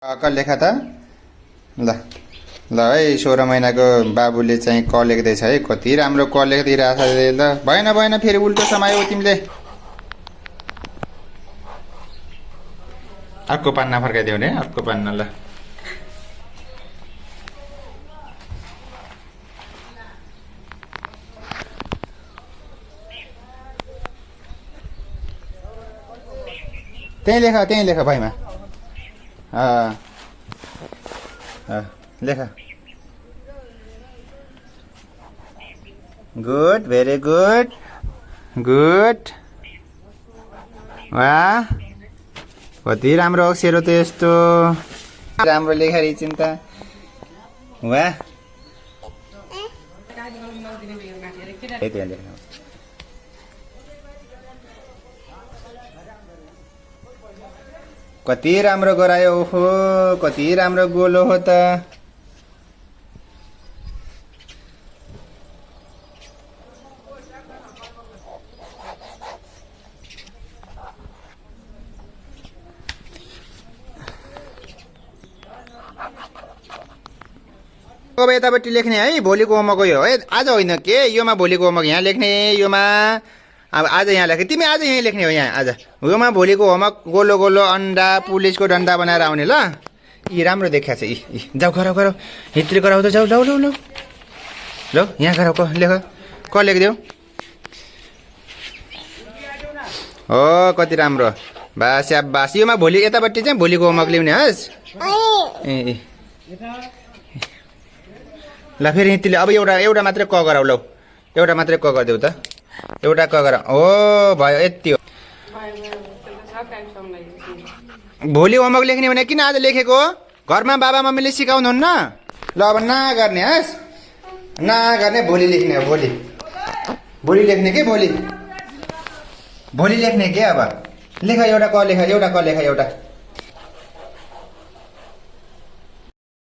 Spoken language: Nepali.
लेखा त ल ल है 16 महिनाको बाबुले चाहिँ क लेख्दैछ है। कति राम्रो क लेख्दिरहेछ ल। भएन भएन फेरि उल्टो समायो तिमीले। अर्को पान्ना फर्काइदेऊ नि, अर्को पान्ना ल। त्यही लेख भाइमा। लेख। Good, very good, good. वाह, कति राम्रो अक्षर हो त यस्तो। राम्रो लेखा चिन्ता। वाह, कति राम्रो गरायो। ओहो, कति राम्रो गोलो हो त। अब यतापट्टि लेख्ने है, भोलिको होमवर्क यो है। आज होइन के, योमा भोलिको होमवर्क यहाँ लेख्ने, योमा अब आज यहाँ लेख्ने। तिमी आज यहीँ लेख्ने हो यहाँ आज। योमा भोलिको होमवर्क गोलो गोलो अन्डा पुलिसको डन्डा बनाएर आउने ल। यी राम्रो देखिया छ। यी जाऊ गराऊ गराऊ, हित्री गराऊ त जाऊ। लौ लौ लौ लौ, यहाँ गराऊ क लेख, क लेखिदेऊ। हो, कति राम्रो। बास बास। योमा भोलि यतापट्टि चाहिँ भोलिको होमवर्क ल्याउने हस्। ए ल फेरि हिँडले अब एउटा मात्रै क गराऊ लौ। एउटा मात्रै क गरिदेऊ त। एउटा क गराऊ। हो भयो, यति हो। भोलि होमवर्क लेख्ने भने किन आज लेखेको? घरमा बाबा मम्मीले सिकाउनुहुन्न? ल अब नगर्ने हस्, नगर्ने। भोलि लेख्ने हो, भोलि भोलि लेख्ने के, भोलि भोलि लेख्ने के। अब लेख, एउटा क लेख, एउटा क लेख, एउटा।